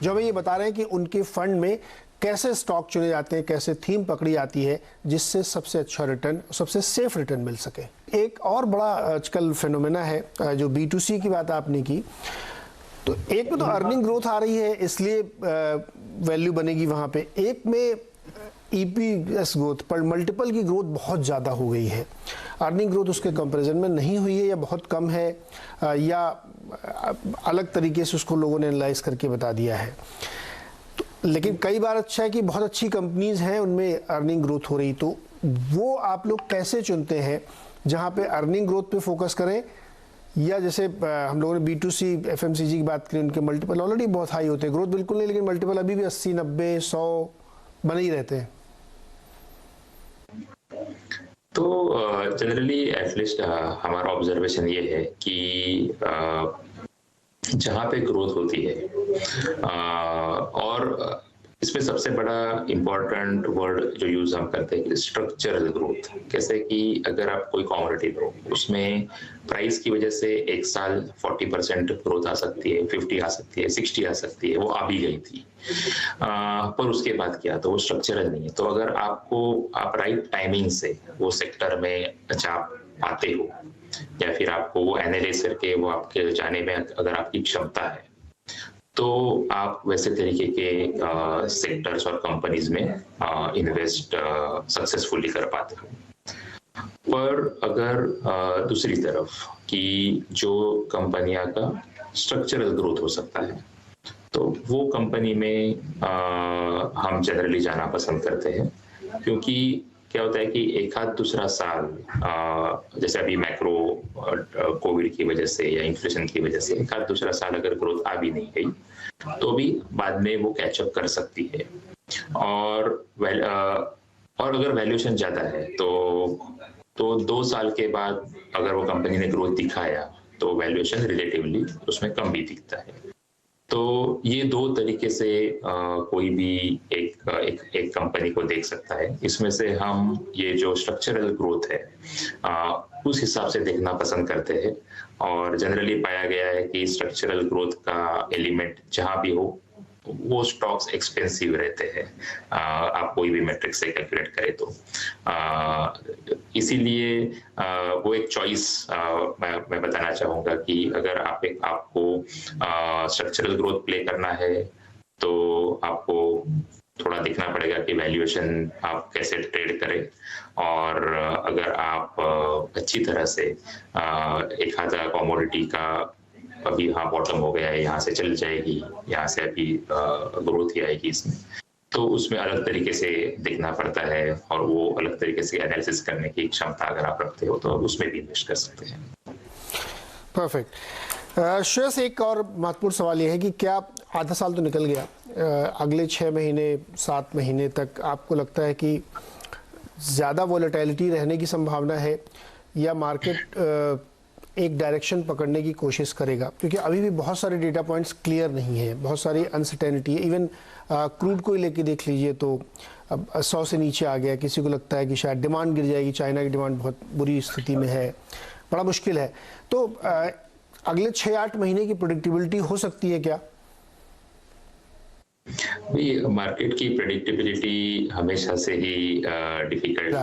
जो हमें ये बता रहे हैं कि उनके फंड में कैसे स्टॉक चुने जाते हैं, कैसे थीम पकड़ी जाती है जिससे सबसे अच्छा रिटर्न, सबसे सेफ रिटर्न मिल सके। एक और बड़ा आजकल फिनोमेना है जो B2C की बात आपने की, तो एक में तो अर्निंग ग्रोथ आ रही है इसलिए वैल्यू बनेगी वहां पे, एक में EPS ग्रोथ पर मल्टीपल की ग्रोथ बहुत ज़्यादा हो गई है, अर्निंग ग्रोथ उसके कंपैरिजन में नहीं हुई है या बहुत कम है, या अलग तरीके से उसको लोगों ने एनालाइज करके बता दिया है। तो लेकिन कई बार अच्छा है कि बहुत अच्छी कंपनीज हैं उनमें अर्निंग ग्रोथ हो रही, तो वो आप लोग कैसे चुनते हैं जहाँ पे अर्निंग ग्रोथ पे फोकस करें, या जैसे हम लोगों ने B2C FMCG की बात करी, उनके मल्टीपल ऑलरेडी बहुत हाई होते हैं, ग्रोथ बिल्कुल नहीं लेकिन मल्टीपल अभी भी 80, 90, 100 बने ही रहते हैं। तो जनरली एटलीस्ट हमारा ऑब्जर्वेशन ये है कि जहाँ पे ग्रोथ होती है और इसमें सबसे बड़ा इम्पोर्टेंट वर्ड जो यूज हम करते हैं स्ट्रक्चरल ग्रोथ। कैसे कि अगर आप कोई कमोडिटी लो उसमें प्राइस की वजह से एक साल 40% ग्रोथ आ सकती है, 50 आ सकती है, 60 आ सकती है, वो आ भी गई थी, पर उसके बाद क्या, तो वो स्ट्रक्चरल नहीं है। तो अगर आप राइट टाइमिंग से वो सेक्टर में अच्छा पाते हो या फिर आपको वो एनालाइज करके वो आपके जाने में अगर आपकी क्षमता है तो आप वैसे तरीके के सेक्टर्स और कंपनीज में इन्वेस्ट सक्सेसफुली कर पाते हो। पर अगर दूसरी तरफ कि जो कंपनियां का स्ट्रक्चरल ग्रोथ हो सकता है तो वो कंपनी में हम जनरली जाना पसंद करते हैं, क्योंकि क्या होता है कि एक आध दूसरा साल जैसे अभी मैक्रो कोविड की वजह से या इन्फ्लेशन की वजह से एक आध दूसरा साल अगर ग्रोथ आ भी नहीं गई तो भी बाद में वो कैचअप कर सकती है। और अगर वैल्यूएशन ज्यादा है तो 2 साल के बाद अगर वो कंपनी ने ग्रोथ दिखाया तो वैल्यूएशन रिलेटिवली उसमें कम भी दिखता है। तो ये 2 तरीके से कोई भी एक कंपनी को देख सकता है। इसमें से हम ये जो स्ट्रक्चरल ग्रोथ है उस हिसाब से देखना पसंद करते हैं, और जनरली पाया गया है कि स्ट्रक्चरल ग्रोथ का एलिमेंट जहां भी हो वो स्टॉक्स एक्सपेंसिव रहते हैं, आप कोई भी मैट्रिक से कैलकुलेट करें तो इसीलिए वो एक चॉइस मैं बताना चाहूंगा कि अगर आपको स्ट्रक्चरल ग्रोथ प्ले करना है तो आपको थोड़ा देखना पड़ेगा कि वैल्यूएशन आप कैसे ट्रेड करें, और अगर आप अच्छी तरह से एक आधा कमोडिटी का अभी हाँ बॉटम हो गया है, यहाँ से चल जाएगी, यहाँ से अभी ग्रोथ ही आएगी इसमें, तो उसमें अलग तरीके से देखना पड़ता है और वो अलग तरीके से एनालिसिस करने की क्षमता अगर आप रखते हो तो उसमें भी इन्वेस्ट कर सकते हैं। परफेक्ट। श्रेयस, एक और महत्वपूर्ण सवाल ये है कि क्या आधा साल तो निकल गया, अगले 6 महीने 7 महीने तक आपको लगता है कि ज़्यादा वॉलेटिलिटी रहने की संभावना है या मार्केट एक डायरेक्शन पकड़ने की कोशिश करेगा? क्योंकि अभी भी बहुत सारे डेटा पॉइंट्स क्लियर नहीं है, बहुत सारी अनसर्टेनिटी है। इवन क्रूड को ही लेके देख लीजिए तो अब 100 से नीचे आ गया, किसी को लगता है कि शायद डिमांड गिर जाएगी, चाइना की डिमांड बहुत बुरी स्थिति में है, बड़ा मुश्किल है। तो अगले 6-8 महीने की प्रेडिक्टेबिलिटी हो सकती है क्या? मार्केट की प्रेडिक्टेबिलिटी हमेशा से ही डिफिकल्ट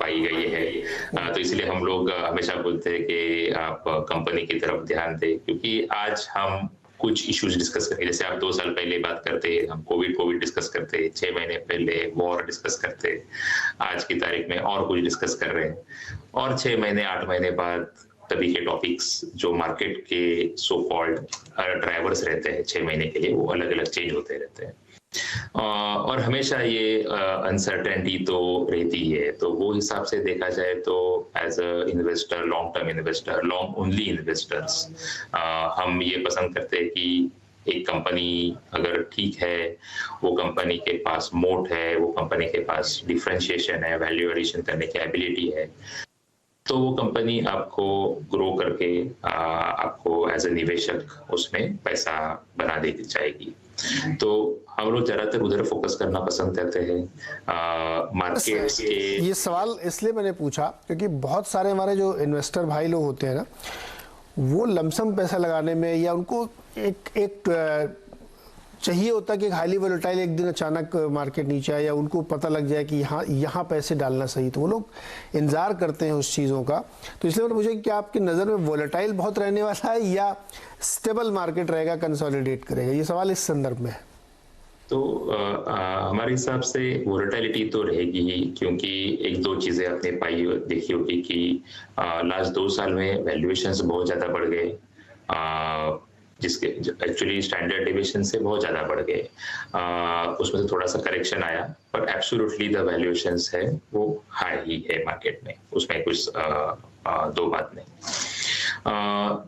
पाई गई है, तो इसलिए हम लोग हमेशा बोलते हैं कि आप कंपनी की तरफ ध्यान दें, क्योंकि आज हम कुछ इश्यूज डिस्कस करेंगे। जैसे आप 2 साल पहले बात करते हम कोविड डिस्कस करते, 6 महीने पहले वॉर डिस्कस करते, आज की तारीख में और कुछ डिस्कस कर रहे हैं, और 6 महीने 8 महीने बाद तभी के टॉपिक्स जो मार्केट के सो कॉल्ड ड्राइवर्स रहते हैं 6 महीने के लिए वो अलग अलग चेंज होते रहते हैं, और हमेशा ये अनसर्टेनिटी तो रहती है। तो वो हिसाब से देखा जाए तो as a investor, long term investor, long only investors, हम ये पसंद करते हैं कि एक कंपनी अगर ठीक है, वो कंपनी के पास मोट है, वो कंपनी के पास डिफरेंशिएशन है, वैल्यू एडिशन करने की एबिलिटी है, तो वो कंपनी आपको ग्रो करके आपको एज ए निवेशक उसमें पैसा बना दे जाएगी। तो हम लोग ज्यादातर उधर फोकस करना पसंद करते हैं मार्केट के। ये सवाल इसलिए मैंने पूछा क्योंकि बहुत सारे हमारे जो इन्वेस्टर भाई लोग होते हैं ना, वो लमसम पैसा लगाने में या उनको एक चाहिए होता कि हाईली वोलेटाइल एक दिन अचानक मार्केट नीचे आए या उनको पता लग जाए कि यहाँ पैसे डालना सही, तो वो लोग इंतजार करते हैं उस चीज़ों का। तो इसलिए मैं पूछे कि आपकी नज़र में वोलेटाइल बहुत रहने वाला है या स्टेबल मार्केट रहेगा, कंसोलिडेट करेगा? ये सवाल इस संदर्भ में है। तो हमारे हिसाब से वोलेटिलिटी तो रहेगी ही, क्योंकि एक दो चीजें आपने देखी होगी कि लास्ट 2 साल में वैल्यूएशंस बहुत ज्यादा बढ़ गए, जिसके एक्चुअली स्टैंडर्ड डिविएशन से बहुत ज्यादा बढ़ गए। उसमें से थोड़ा सा करेक्शन आया, पर एब्सोल्युटली द वैल्यूएशंस है वो हाई ही है मार्केट में, उसमें कुछ दो बात नहीं।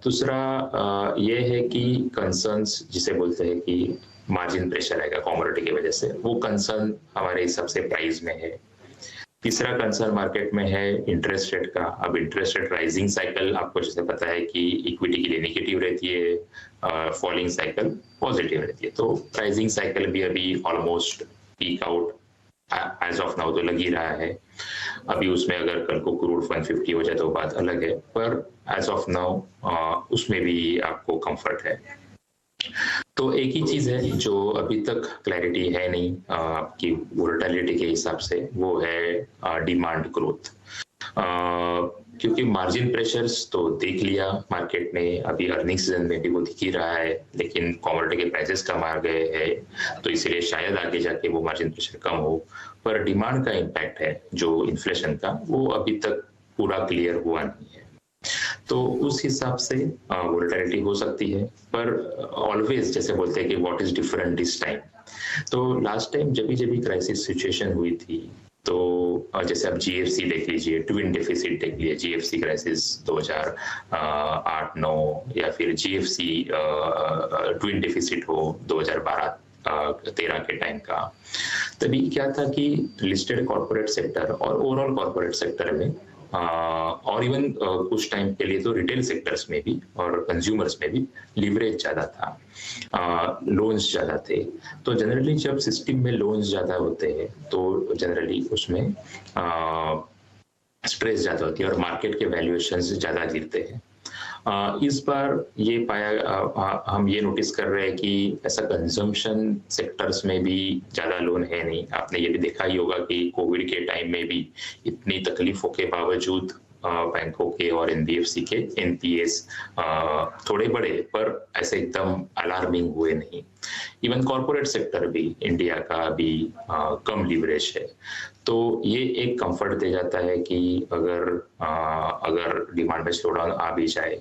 दूसरा ये है कि कंसर्न्स जिसे बोलते हैं कि मार्जिन प्रेशर आएगा कमोडिटी की वजह से, वो कंसर्न हमारे हिसाब से प्राइस में है। तीसरा कंसर्न मार्केट में है इंटरेस्ट रेट का। अब इंटरेस्ट रेट राइजिंग साइकिल आपको जैसे पता है कि इक्विटी के लिए नेगेटिव रहती है, फॉलिंग साइकिल पॉजिटिव रहती है, तो राइजिंग साइकिल भी अभी almost peak out as of now तो लग ही रहा है। अभी उसमें अगर कल को क्रूड 150 हो जाए तो बात अलग है, पर एज ऑफ नाउ उसमें भी आपको कंफर्ट है। तो एक ही चीज है जो अभी तक क्लैरिटी है नहीं आपकी वोलेटिलिटी के हिसाब से, वो है डिमांड ग्रोथ। क्योंकि मार्जिन प्रेशर्स तो देख लिया मार्केट ने, अभी अर्निंग सीजन में भी वो दिख ही रहा है, लेकिन कमोडिटी के प्राइसेस कम आ गए हैं, तो इसलिए शायद आगे जाके वो मार्जिन प्रेशर कम हो। पर डिमांड का इम्पैक्ट है जो इन्फ्लेशन का, वो अभी तक पूरा क्लियर हुआ नहीं है। तो उस हिसाब से वोलेटिलिटी हो सकती है, पर ऑलवेज जैसे बोलते हैं कि what is different this time. तो लास्ट टाइम जब भी क्राइसिस सिचुएशन हुई थी, तो जैसे आप जीएफसी देख लीजिए, ट्विन डेफिसिट देख लीजिए, जीएफसी क्राइसिस 2008-9, या फिर जीएफसी ट्विन डेफिसिट हो 2012-13 के टाइम का। तभी क्या था कि लिस्टेड कॉर्पोरेट सेक्टर और ओवरऑल कॉर्पोरेट सेक्टर में और इवन कुछ टाइम के लिए तो रिटेल सेक्टर्स में भी और कंज्यूमर्स में भी लिवरेज ज्यादा था, लोन्स ज्यादा थे। तो जनरली जब सिस्टम में लोन्स ज्यादा होते हैं तो जनरली उसमें स्ट्रेस ज्यादा होती है और मार्केट के वैल्यूएशंस ज्यादा गिरते हैं। इस बार ये हम ये नोटिस कर रहे हैं कि ऐसा कंजम्पशन सेक्टर्स में भी ज्यादा लोन है नहीं। आपने ये भी देखा ही होगा कि कोविड के टाइम में भी इतनी तकलीफों के बावजूद बैंकों के और एनबीएफसी के एनपीएस थोड़े बड़े, पर ऐसे एकदम अलार्मिंग हुए नहीं। इवन कॉर्पोरेट सेक्टर भी इंडिया का भी कम लिवरेज है। तो ये एक कंफर्ट दे जाता है कि अगर डिमांड में स्लोडाउन आ भी जाए,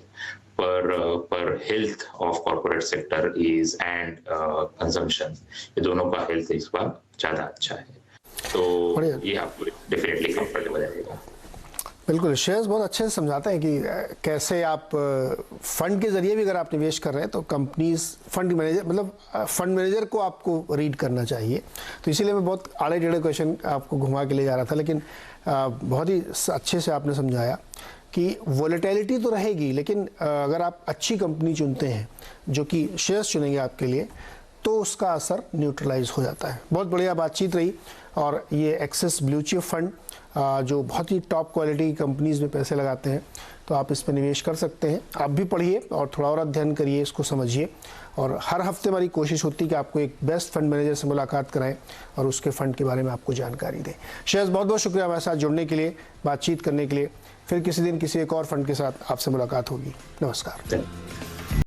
पर health of corporate sector is and consumption, ये दोनों का हेल्थ इस बार ज्यादा अच्छा है। तो ये आपको डेफिनेटली कंफर्टेबल रहेगा। बिल्कुल, शेयर्स बहुत अच्छे से समझाते हैं कि कैसे आप फंड के जरिए भी अगर आप निवेश कर रहे हैं तो कंपनीज फंड मैनेजर, मतलब फंड मैनेजर को आपको रीड करना चाहिए। तो इसीलिए मैं बहुत आड़े टेढ़े क्वेश्चन आपको घुमा के ले जा रहा था, लेकिन बहुत ही अच्छे से आपने समझाया कि वोलेटिलिटी तो रहेगी, लेकिन अगर आप अच्छी कंपनी चुनते हैं जो कि शेयर्स चुनेंगे आपके लिए, तो उसका असर न्यूट्रलाइज हो जाता है। बहुत बढ़िया बातचीत रही। और ये एक्सिस ब्लू चिप फंड जो बहुत ही टॉप क्वालिटी की कंपनीज में पैसे लगाते हैं, तो आप इस पर निवेश कर सकते हैं। आप भी पढ़िए और थोड़ा और अध्ययन करिए, इसको समझिए। और हर हफ्ते हमारी कोशिश होती है कि आपको एक बेस्ट फंड मैनेजर से मुलाकात कराएं और उसके फंड के बारे में आपको जानकारी दें। शेयर्स, बहुत बहुत शुक्रिया हमारे साथ जुड़ने के लिए, बातचीत करने के लिए। फिर किसी दिन किसी एक और फंड के साथ आपसे मुलाकात होगी। नमस्कार।